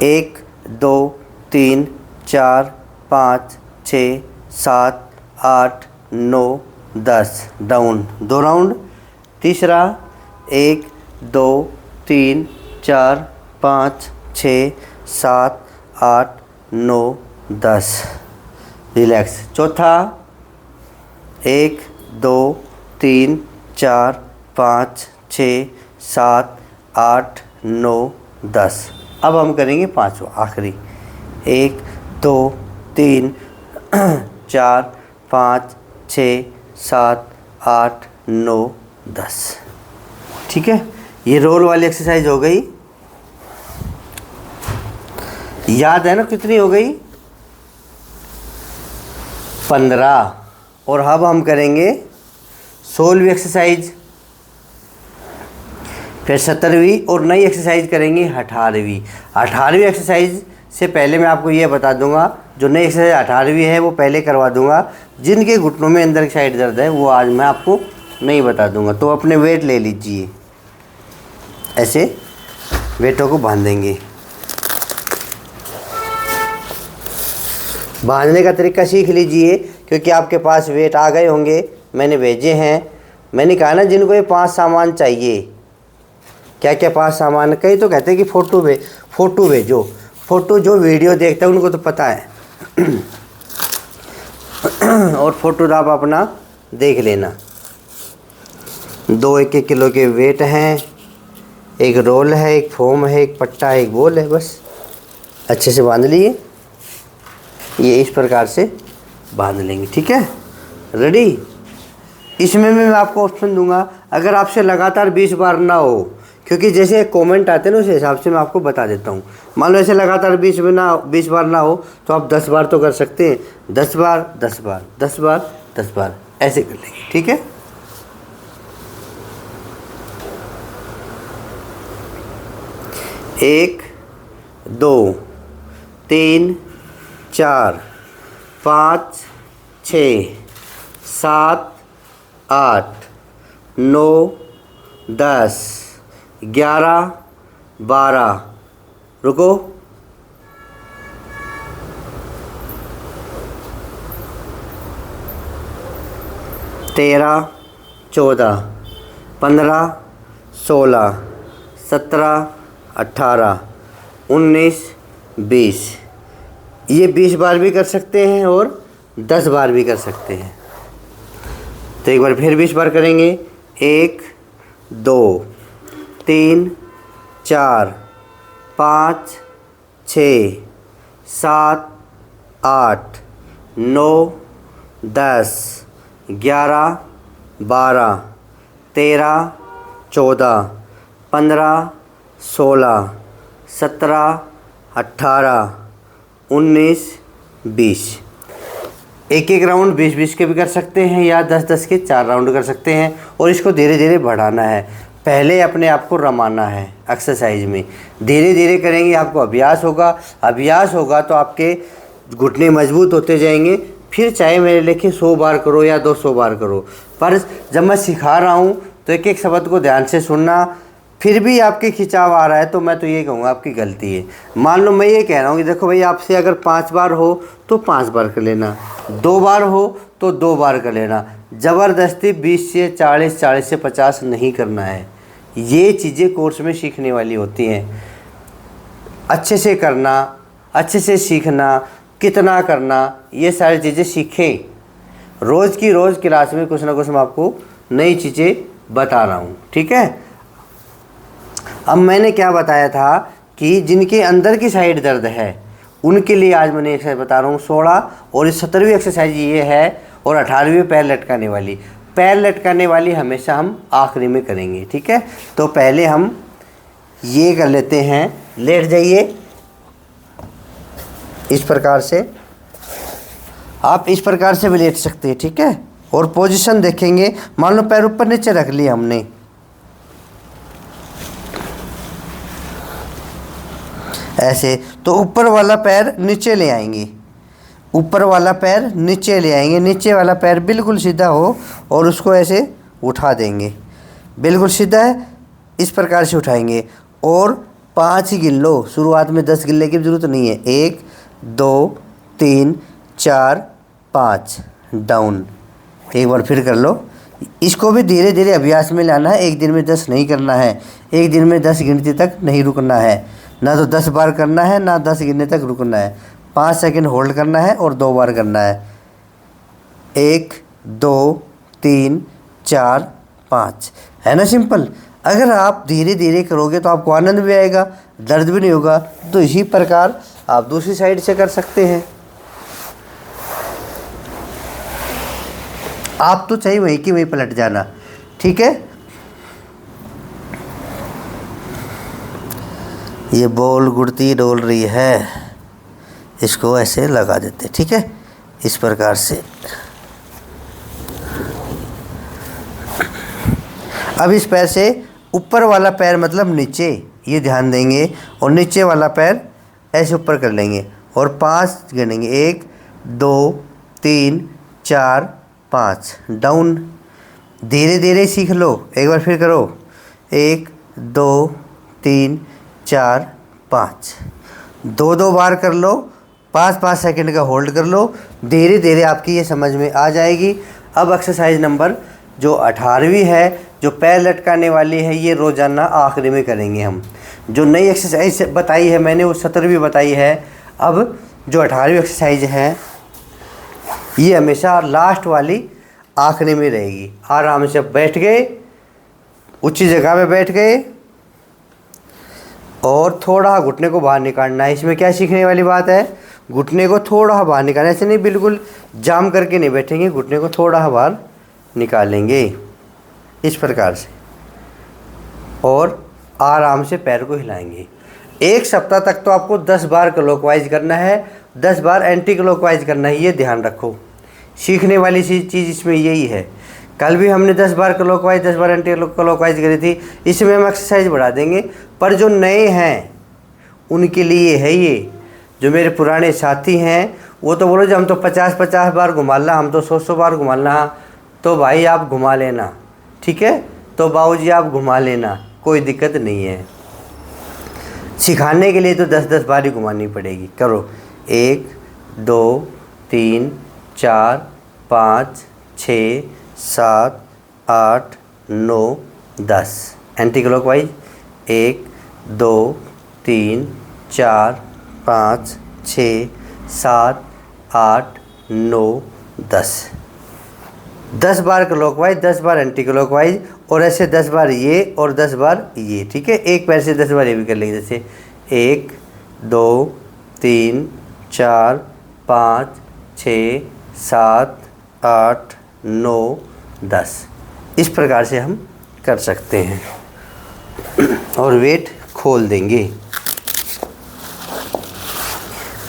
1 2 3 4 5 6 7 8 9 10। डाउन। 2 राउंड। तीसरा 1 2 3 4 5 6 7 8 9 10। रिलैक्स। चौथा 1 2 3 4 5 6 7 8 9 10। अब हम करेंगे 5वां आखिरी। 1 2 3 4 5 6 7 8 9 10। ठीक है। ये रोल वाली एक्सरसाइज हो गई। याद है ना कितनी हो गई? 15। और अब हम करेंगे 16वीं एक्सरसाइज, फिर 17वीं और नई एक्सरसाइज करेंगे 18वीं। 18वीं एक्सरसाइज से पहले मैं आपको ये बता दूंगा, जो नई एक्सरसाइज 18वीं है वो पहले करवा दूंगा। जिनके घुटनों में अंदर की साइड दर्द है वो आज मैं आपको नहीं बता दूंगा। तो अपने वेट ले लीजिए, ऐसे वेटों को बांधेंगे। बांधने का तरीका सीख लीजिए, क्योंकि आपके पास वेट आ गए होंगे, मैंने भेजे हैं। मैंने कहा ना जिनको ये 5 सामान चाहिए, क्या क्या 5 सामान। कई तो कहते हैं कि फ़ोटो भेजो। फ़ोटो जो वीडियो देखते हैं उनको तो पता है और फ़ोटो आप अपना देख लेना। 2 1 किलो के वेट हैं, एक रोल है, एक फोम है, एक पट्टा है, एक बॉल है। बस अच्छे से बांध लिए, ये इस प्रकार से बांध लेंगे। ठीक है, रेडी। इसमें मैं आपको ऑप्शन दूंगा, अगर आपसे लगातार 20 बार ना हो, क्योंकि जैसे कमेंट आते हैं ना उस हिसाब से मैं आपको बता देता हूँ। मान लो ऐसे लगातार 20 बार ना हो तो आप 10 बार तो कर सकते हैं। 10 बार 10 बार 10 बार 10 बार ऐसे कर लेंगे। ठीक है। एक 2 3 4 5 6 7 8 9 10 11 12। रुको। 13 14 15 16 17 18 19 20। ये 20 बार भी कर सकते हैं और 10 बार भी कर सकते हैं। तो एक बार फिर 20 बार करेंगे। 1 2 3 4 5 6 7 8 9 10 11 12 13 14 15 16 17 18 19 20। एक एक राउंड 20-20 के भी कर सकते हैं या 10-10 के 4 राउंड कर सकते हैं। और इसको धीरे धीरे बढ़ाना है, पहले अपने आप को रमाना है एक्सरसाइज में। धीरे धीरे करेंगे, आपको अभ्यास होगा तो आपके घुटने मजबूत होते जाएंगे। फिर चाहे मेरे लेके 100 बार करो या 200 बार करो, पर जब मैं सिखा रहा हूँ तो एक एक शब्द को ध्यान से सुनना। फिर भी आपके खिंचाव आ रहा है तो मैं तो ये कहूँगा आपकी गलती है। मान लो मैं ये कह रहा हूँ कि देखो भाई, आपसे अगर 5 बार हो तो 5 बार कर लेना, 2 बार हो तो 2 बार कर लेना। ज़बरदस्ती 20 से 40, 40 से 50 नहीं करना है। ये चीज़ें कोर्स में सीखने वाली होती हैं। अच्छे से करना, अच्छे से सीखना, कितना करना, ये सारी चीज़ें सीखें। रोज़ की रोज़ क्लास में कुछ ना कुछ मैं आपको नई चीज़ें बता रहा हूँ, ठीक है। अब मैंने क्या बताया था कि जिनके अंदर की साइड दर्द है उनके लिए आज मैंने एक्सरसाइज बता रहा हूँ 16, और इस 17वीं एक्सरसाइज ये है। और 18वीं पैर लटकाने वाली। पैर लटकाने वाली हमेशा हम आखिरी में करेंगे, ठीक है। तो पहले हम ये कर लेते हैं, लेट जाइए इस प्रकार से। आप इस प्रकार से भी लेट सकते हैं, ठीक है। और पोजीशन देखेंगे, मान लो पैर ऊपर नीचे रख लिया हमने, ऐसे, तो ऊपर वाला पैर नीचे ले आएंगे, ऊपर वाला पैर नीचे ले आएंगे, नीचे वाला पैर बिल्कुल सीधा हो और उसको ऐसे उठा देंगे, बिल्कुल सीधा है, इस प्रकार से उठाएंगे। और 5 ही गिन लो, शुरुआत में 10 गिनने की ज़रूरत नहीं है। 1 2 3 4 5 डाउन। एक बार फिर कर लो। इसको भी धीरे धीरे अभ्यास में लाना है, एक दिन में 10 नहीं करना है, एक दिन में 10 गिनती तक नहीं रुकना है, ना तो 10 बार करना है ना 10 गिनने तक रुकना है। 5 सेकंड होल्ड करना है और 2 बार करना है। 1 2 3 4 5, है ना सिंपल। अगर आप धीरे धीरे करोगे तो आपको आनंद भी आएगा, दर्द भी नहीं होगा। तो इसी प्रकार आप दूसरी साइड से कर सकते हैं। आप तो चाहिए वहीं की वहीं पलट जाना, ठीक है। ये बॉल गुड़ती डोल रही है, इसको ऐसे लगा देते, ठीक है, इस प्रकार से। अब इस पैर से ऊपर वाला पैर मतलब नीचे, ये ध्यान देंगे, और नीचे वाला पैर ऐसे ऊपर कर लेंगे और 5 गिनेंगे। 1 2 3 4 5 डाउन। धीरे धीरे सीख लो, एक बार फिर करो। 1 2 3 4 5, 2 बार कर लो, 5 सेकंड का होल्ड कर लो। धीरे धीरे आपकी ये समझ में आ जाएगी। अब एक्सरसाइज नंबर जो 18वीं है, जो पैर लटकाने वाली है, ये रोज़ाना आखिरी में करेंगे हम। जो नई एक्सरसाइज बताई है मैंने वो 17वीं बताई है। अब जो 18वीं एक्सरसाइज है ये हमेशा लास्ट वाली आखिरी में रहेगी। आराम से बैठ गए, ऊंची जगह पे बैठ गए और थोड़ा घुटने को बाहर निकालना है। इसमें क्या सीखने वाली बात है, घुटने को थोड़ा बाहर निकालना, ऐसे नहीं बिल्कुल जाम करके नहीं बैठेंगे, घुटने को थोड़ा बाहर निकालेंगे इस प्रकार से, और आराम से पैर को हिलाएंगे। 1 सप्ताह तक तो आपको 10 बार क्लॉकवाइज करना है, 10 बार एंटी क्लॉकवाइज करना है, ये ध्यान रखो। सीखने वाली चीज़ इसमें यही है। कल भी हमने 10 बार क्लॉकवाइज 10 बार एंटी क्लॉकवाइज करी थी, इसमें हम एक्सरसाइज बढ़ा देंगे। पर जो नए हैं उनके लिए है ये। जो मेरे पुराने साथी हैं वो तो बोलो जो हम तो 50-50 बार घुमा ला, हम तो 100-100 बार घुमा ला। तो भाई आप घुमा लेना, ठीक है। तो बाबूजी आप घुमा लेना, कोई दिक्कत नहीं है। सिखाने के लिए तो 10-10 बार ही घुमानी पड़ेगी। करो 1 2 3 4 5 6 7 8 9 10 एंटी क्लॉकवाइज 1 2 3 4 5 6 7 8 9 10 बार क्लॉकवाइज 10 बार एंटी क्लॉकवाइज, और ऐसे 10 बार ये और 10 बार ये, ठीक है। एक पैर से 10 बार ये भी कर लेंगे, जैसे 1 2 3 4 5 6 7 8 9 10, इस प्रकार से हम कर सकते हैं। और वेट खोल देंगे।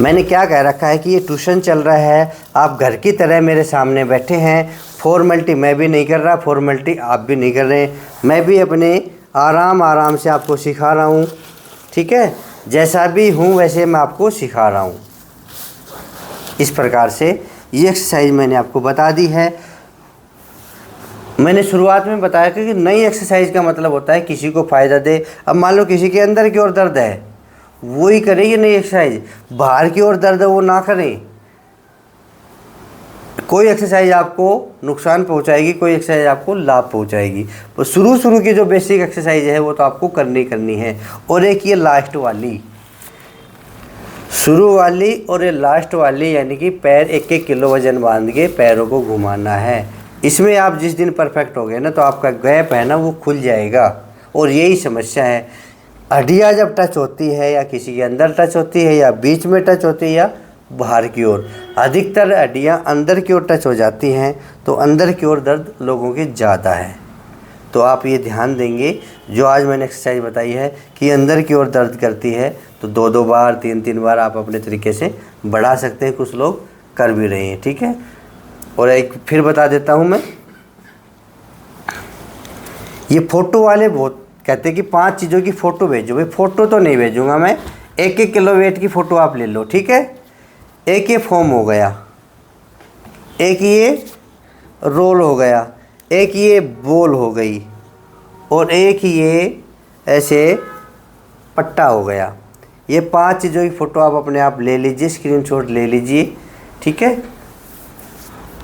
मैंने क्या कह रखा है कि ये ट्यूशन चल रहा है, आप घर की तरह मेरे सामने बैठे हैं। फॉर्मेलिटी मैं भी नहीं कर रहा, फॉर्मेलिटी आप भी नहीं कर रहे। मैं भी अपने आराम से आपको सिखा रहा हूँ, ठीक है। जैसा भी हूँ वैसे मैं आपको सिखा रहा हूँ। इस प्रकार से ये एक्सरसाइज मैंने आपको बता दी है। मैंने शुरुआत में बताया कि नई एक्सरसाइज का मतलब होता है किसी को फ़ायदा दे। अब मान लो किसी के अंदर की ओर दर्द है, वो ही करे ये नई एक्सरसाइज। बाहर की ओर दर्द है वो ना करें। कोई एक्सरसाइज आपको नुकसान पहुंचाएगी, कोई एक्सरसाइज आपको लाभ पहुंचाएगी। तो शुरू की जो बेसिक एक्सरसाइज है वो तो आपको करनी है। और एक ये लास्ट वाली, शुरू वाली और ये लास्ट वाली, यानी कि पैर 1-1 किलो वजन बांध के पैरों को घुमाना है। इसमें आप जिस दिन परफेक्ट हो गए ना, तो आपका गैप है ना वो खुल जाएगा। और यही समस्या है, हड्डियाँ जब टच होती है या किसी के अंदर टच होती है या बीच में टच होती है या बाहर की ओर, अधिकतर हड्डियाँ अंदर की ओर टच हो जाती हैं, तो अंदर की ओर दर्द लोगों के ज़्यादा है। तो आप ये ध्यान देंगे, जो आज मैंने एक्सरसाइज बताई है कि अंदर की ओर दर्द करती है, तो 2-2 बार 3-3 बार आप अपने तरीके से बढ़ा सकते हैं। कुछ लोग कर भी रहे हैं, ठीक है। और एक फिर बता देता हूँ मैं, ये फ़ोटो वाले बहुत कहते हैं कि 5 चीज़ों की फ़ोटो भेजो। भाई फ़ोटो तो नहीं भेजूँगा मैं, 1-1 किलो वेट की फ़ोटो आप ले लो, ठीक है। एक ये फॉर्म हो गया, एक ये रोल हो गया, एक ये बॉल हो गई, और एक ये ऐसे पट्टा हो गया। ये 5 चीज़ों की फ़ोटो आप अपने आप ले लीजिए, स्क्रीनशॉट ले लीजिए, ठीक है।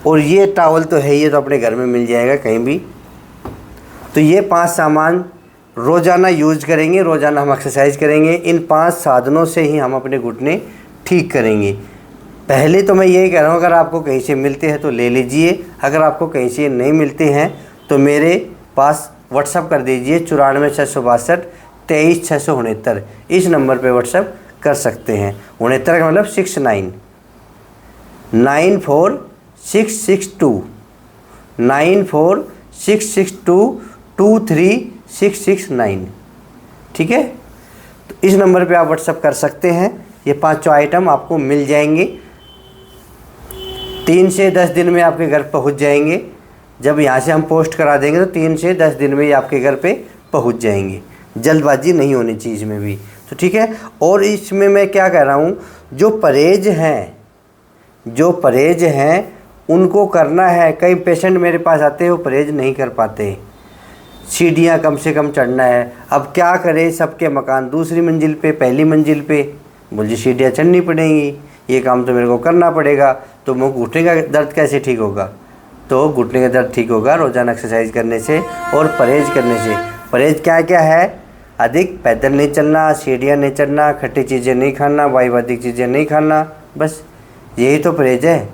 और ये टॉवल तो है, ये तो अपने घर में मिल जाएगा कहीं भी। तो ये 5 सामान रोज़ाना यूज करेंगे, रोज़ाना हम एक्सरसाइज करेंगे। इन 5 साधनों से ही हम अपने घुटने ठीक करेंगे। पहले तो मैं यही कह रहा हूँ, अगर आपको कहीं से मिलते हैं तो ले लीजिए। अगर आपको कहीं से नहीं मिलते हैं तो मेरे पास व्हाट्सअप कर दीजिए 94 662 23 669। इस नंबर पे व्हाट्सअप कर सकते हैं। 69 का मतलब 69 94662 94662236669, ठीक है। तो इस नंबर पे आप व्हाट्सअप कर सकते हैं। ये 5 आइटम आपको मिल जाएंगे। 3 से 10 दिन में आपके घर पहुंच जाएंगे। जब यहाँ से हम पोस्ट करा देंगे तो 3 से 10 दिन में ही आपके घर पे पहुंच जाएंगे। जल्दबाजी नहीं होनी चीज़ में भी, तो ठीक है। और इसमें मैं क्या कह रहा हूँ, जो परहेज हैं उनको करना है। कई पेशेंट मेरे पास आते हैं वो परहेज नहीं कर पाते। सीढ़ियाँ कम से कम चढ़ना है, अब क्या करें, सबके मकान दूसरी मंजिल पे, पहली मंजिल पे, मुझे सीढ़ियाँ चढ़नी पड़ेंगी, ये काम तो मेरे को करना पड़ेगा। तो मुझे घुटने का दर्द कैसे ठीक होगा? तो घुटने का दर्द ठीक होगा रोज़ाना एक्सरसाइज करने से और परहेज करने से। परहेज क्या क्या है? अधिक पैदल नहीं चलना, सीढ़ियाँ नहीं चढ़ना, खट्टी चीज़ें नहीं खाना, वायुवादिक चीज़ें नहीं खाना, बस यही तो परहेज है।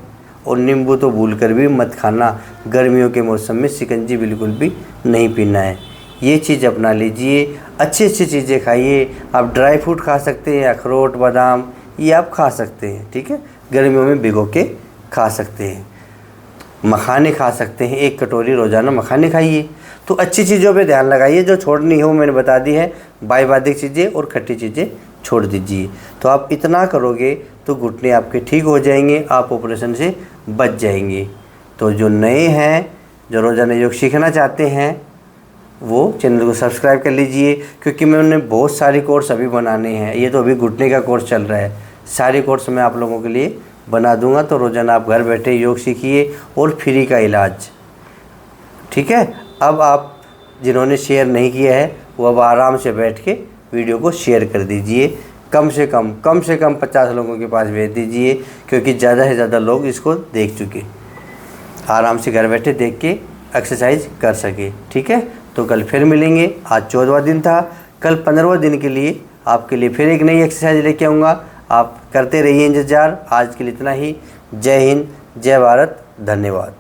और नींबू तो भूल कर भी मत खाना। गर्मियों के मौसम में शिकंजी बिल्कुल भी नहीं पीना है। ये चीज़ अपना लीजिए, अच्छी चीज़ें खाइए। आप ड्राई फ्रूट खा सकते हैं, अखरोट, बादाम, ये आप खा सकते हैं, ठीक है। गर्मियों में भिगो के खा सकते हैं। मखाने खा सकते हैं, 1 कटोरी रोज़ाना मखाने खाइए। तो अच्छी चीज़ों पे ध्यान लगाइए, जो छोड़नी है वो मैंने बता दी है। वायुवादिक चीज़ें और खट्टी चीज़ें छोड़ दीजिए। तो आप इतना करोगे तो घुटने आपके ठीक हो जाएंगे, आप ऑपरेशन से बच जाएंगे। तो जो नए हैं, जो रोज़ाना योग सीखना चाहते हैं, वो चैनल को सब्सक्राइब कर लीजिए, क्योंकि मैंने बहुत सारी कोर्स अभी बनाने हैं। ये तो अभी घुटने का कोर्स चल रहा है, सारी कोर्स मैं आप लोगों के लिए बना दूंगा। तो रोज़ाना आप घर बैठे योग सीखिए और फ्री का इलाज, ठीक है। अब आप जिन्होंने शेयर नहीं किया है वो अब आराम से बैठ के वीडियो को शेयर कर दीजिए। कम से कम 50 लोगों के पास भेज दीजिए, क्योंकि ज़्यादा से ज़्यादा लोग इसको देख चुके, आराम से घर बैठे देख के एक्सरसाइज कर सके, ठीक है। तो कल फिर मिलेंगे। आज 14वां दिन था, कल 15वां दिन के लिए आपके लिए फिर एक नई एक्सरसाइज लेके आऊँगा। आप करते रहिए इंतज़ार। आज के लिए इतना ही। जय हिंद, जय भारत, धन्यवाद।